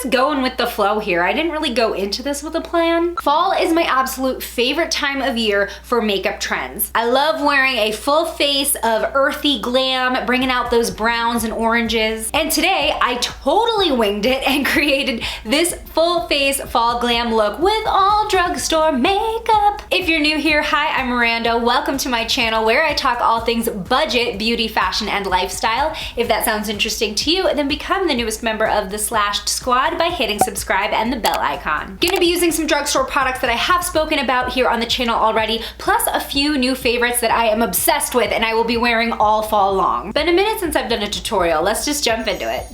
just going with the flow here. I didn't really go into this with a plan. Fall is my absolute favorite time of year for makeup trends. I love wearing a full face of earthy glam, bringing out those browns and oranges. And today I totally winged it and created this full face fall glam look with all drugstore makeup. If you're new here, hi, I'm Miranda. Welcome to my channel where I talk all things budget, beauty, fashion, and lifestyle. If that sounds interesting to you, then become the newest member of the Slashed Squad by hitting subscribe and the bell icon. Gonna be using some drugstore products that I have spoken about here on the channel already, plus a few new favorites that I am obsessed with and I will be wearing all fall long. Been a minute since I've done a tutorial. Let's just jump into it.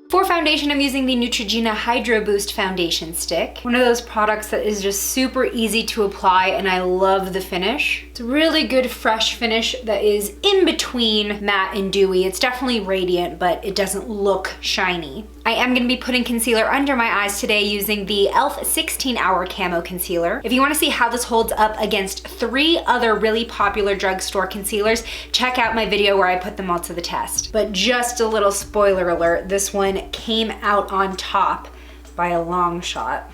For foundation, I'm using the Neutrogena Hydro Boost Foundation Stick. One of those products that is just super easy to apply and I love the finish. It's a really good fresh finish that is in between matte and dewy. It's definitely radiant, but it doesn't look shiny. I am gonna be putting concealer under my eyes today using the e.l.f. 16-Hour Camo Concealer. If you wanna see how this holds up against 3 other really popular drugstore concealers, check out my video where I put them all to the test. But just a little spoiler alert, this one came out on top by a long shot.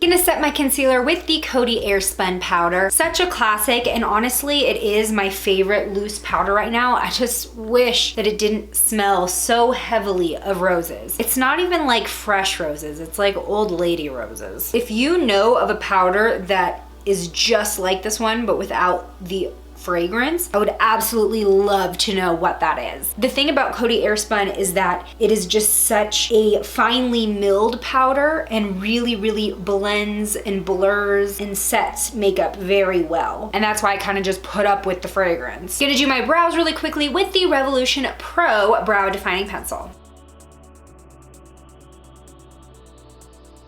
Gonna set my concealer with the Coty Airspun powder. Such a classic, and honestly, it is my favorite loose powder right now. I just wish that it didn't smell so heavily of roses. It's not even like fresh roses, it's like old lady roses. If you know of a powder that is just like this one, but without the fragrance, I would absolutely love to know what that is. The thing about Coty Airspun is that it is just such a finely milled powder and really blends and blurs and sets makeup very well. And that's why I kind of just put up with the fragrance. Gonna do my brows really quickly with the Revolution Pro Brow Defining Pencil.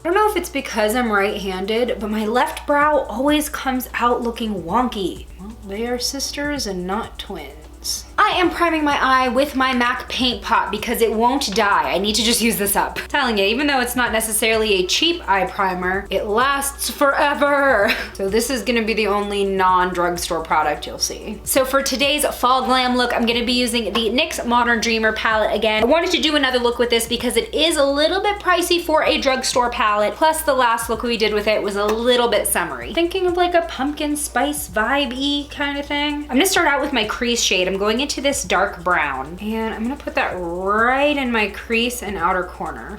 I don't know if it's because I'm right-handed, but my left brow always comes out looking wonky. Well, they are sisters and not twins. I am priming my eye with my MAC paint pot because it won't die. I need to just use this up. I'm telling you, even though it's not necessarily a cheap eye primer, it lasts forever. So this is gonna be the only non-drugstore product you'll see. So for today's fall glam look, I'm gonna be using the NYX Modern Dreamer palette again. I wanted to do another look with this because it is a little bit pricey for a drugstore palette. Plus the last look we did with it was a little bit summery. Thinking of like a pumpkin spice vibe-y kind of thing. I'm gonna start out with my crease shade. I'm going into this dark brown and I'm gonna put that right in my crease and outer corner.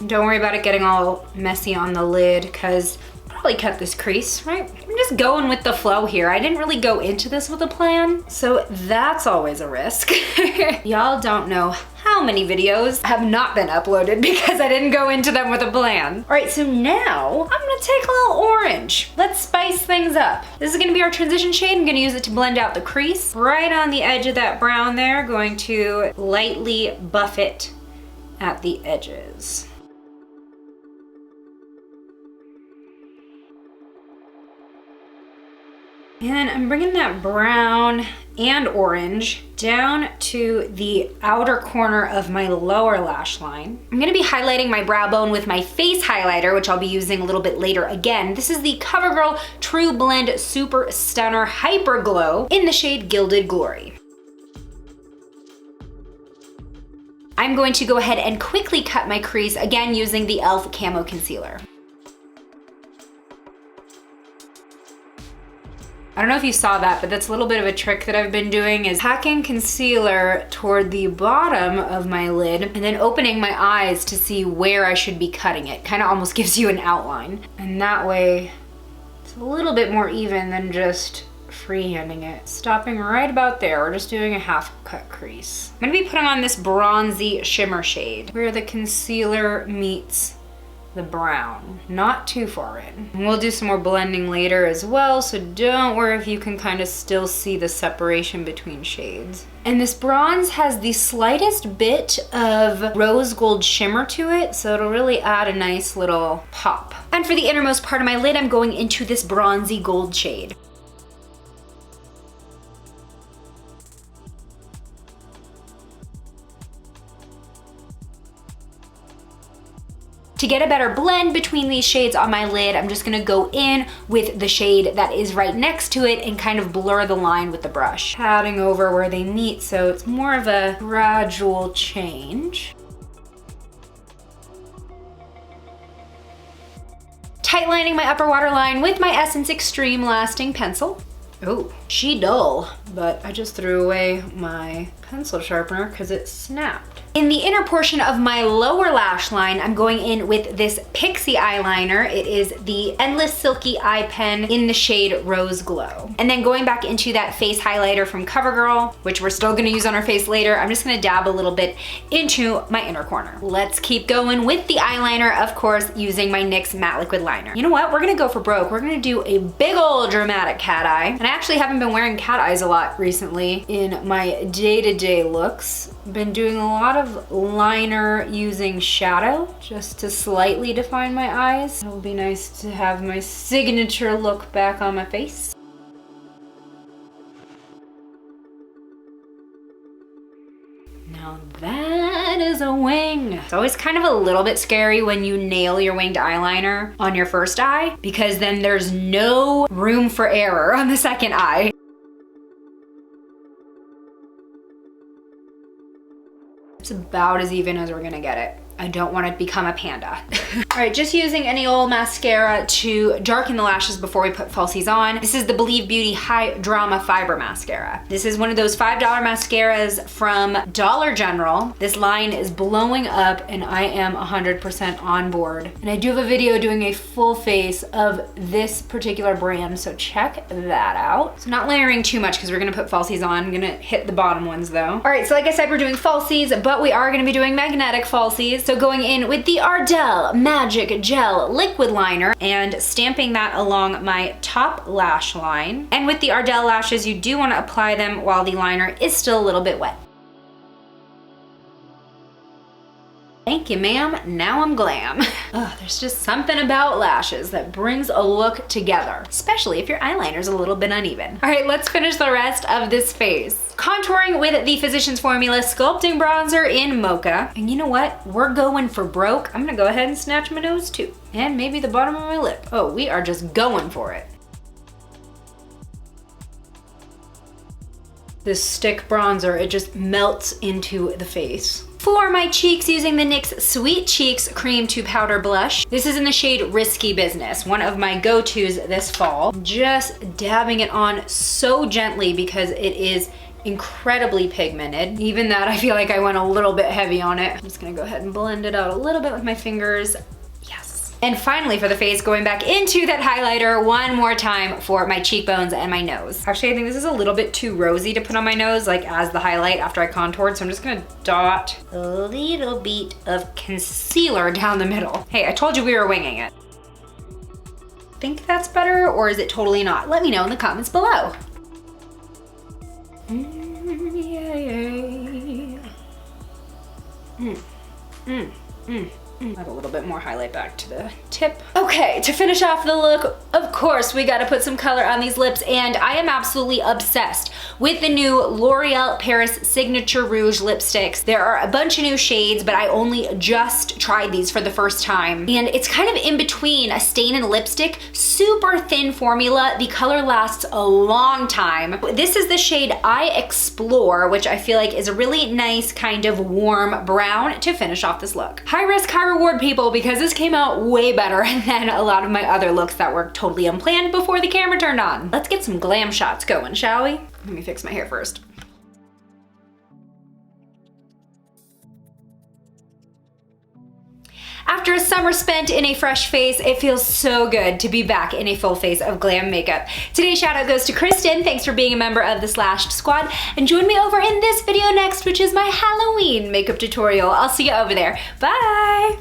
Don't worry about it getting all messy on the lid because I'll probably cut this crease, right? I'm just going with the flow here. I didn't really go into this with a plan, so that's always a risk. Y'all don't know how many videos have not been uploaded because I didn't go into them with a plan. All right, so now I'm gonna take a little orange. Let's spice things up. This is gonna be our transition shade. I'm gonna use it to blend out the crease. Right on the edge of that brown there, going to lightly buff it at the edges. And I'm bringing that brown and orange down to the outer corner of my lower lash line. I'm gonna be highlighting my brow bone with my face highlighter, which I'll be using a little bit later again. This is the CoverGirl True Blend Super Stunner Hyper Glow in the shade Gilded Glory. I'm going to go ahead and quickly cut my crease, again using the e.l.f. Camo Concealer. I don't know if you saw that, but that's a little bit of a trick that I've been doing is packing concealer toward the bottom of my lid and then opening my eyes to see where I should be cutting it. Kind of almost gives you an outline. And that way, it's a little bit more even than just freehanding it. Stopping right about there, we're just doing a half cut crease. I'm gonna be putting on this bronzy shimmer shade where the concealer meets the brown, not too far in. And we'll do some more blending later as well, so don't worry if you can kind of still see the separation between shades. And this bronze has the slightest bit of rose gold shimmer to it, so it'll really add a nice little pop. And for the innermost part of my lid, I'm going into this bronzy gold shade. To get a better blend between these shades on my lid, I'm just gonna go in with the shade that is right next to it and kind of blur the line with the brush. Patting over where they meet, so it's more of a gradual change. Tight lining my upper waterline with my Essence Extreme Lasting Pencil. Oh, she dull, but I just threw away my pencil sharpener because it snapped. In the inner portion of my lower lash line, I'm going in with this Pixi eyeliner. It is the Endless Silky Eye Pen in the shade Rose Glow. And then going back into that face highlighter from CoverGirl, which we're still gonna use on our face later, I'm just gonna dab a little bit into my inner corner. Let's keep going with the eyeliner, of course, using my NYX Matte Liquid Liner. You know what? We're gonna go for broke. We're gonna do a big old dramatic cat eye. And I actually haven't been wearing cat eyes a lot recently in my day-to-day looks. Been doing a lot of liner using shadow just to slightly define my eyes. It will be nice to have my signature look back on my face. Now that is a wing. It's always kind of a little bit scary when you nail your winged eyeliner on your first eye because then there's no room for error on the second eye. It's about as even as we're gonna get it. I don't want to become a panda. All right, just using any old mascara to darken the lashes before we put falsies on. This is the Believe Beauty High Drama Fiber Mascara. This is one of those $5 mascaras from Dollar General. This line is blowing up and I am 100% on board. And I do have a video doing a full face of this particular brand, so check that out. So not layering too much because we're gonna put falsies on. I'm gonna hit the bottom ones though. All right, so like I said, we're doing falsies, but we are gonna be doing magnetic falsies. So going in with the Ardell Magic Gel Liquid Liner and stamping that along my top lash line. And with the Ardell lashes, you do want to apply them while the liner is still a little bit wet. Thank you, ma'am. Now I'm glam. Ugh, there's just something about lashes that brings a look together, especially if your eyeliner's a little bit uneven. All right, let's finish the rest of this face. Contouring with the Physicians Formula Sculpting Bronzer in Mocha. And you know what? We're going for broke. I'm gonna go ahead and snatch my nose too. And maybe the bottom of my lip. Oh, we are just going for it. This stick bronzer, it just melts into the face. For my cheeks, using the NYX Sweet Cheeks Cream to Powder Blush. This is in the shade Risky Business, one of my go-tos this fall. Just dabbing it on so gently because it is incredibly pigmented. Even that, I feel like I went a little bit heavy on it. I'm just gonna go ahead and blend it out a little bit with my fingers. And finally for the face, going back into that highlighter one more time for my cheekbones and my nose. Actually, I think this is a little bit too rosy to put on my nose, like as the highlight after I contoured, so I'm just gonna dot a little bit of concealer down the middle. Hey, I told you we were winging it. Think that's better, or is it totally not? Let me know in the comments below. Add a little bit more highlight back to the tip. Okay, to finish off the look, of course, we gotta put some color on these lips, and I am absolutely obsessed with the new L'Oreal Paris Signature Rouge lipsticks. There are a bunch of new shades, but I only just tried these for the first time. And it's kind of in between a stain and lipstick, super thin formula. The color lasts a long time. This is the shade I Explore, which I feel like is a really nice kind of warm brown to finish off this look. High risk, high reward, people, because this came out way better than a lot of my other looks that were totally unplanned before the camera turned on. Let's get some glam shots going, shall we? Let me fix my hair first. After a summer spent in a fresh face, it feels so good to be back in a full face of glam makeup. Today's shout out goes to Kristen. Thanks for being a member of the Slashed Squad. And join me over in this video next, which is my Halloween makeup tutorial. I'll see you over there. Bye!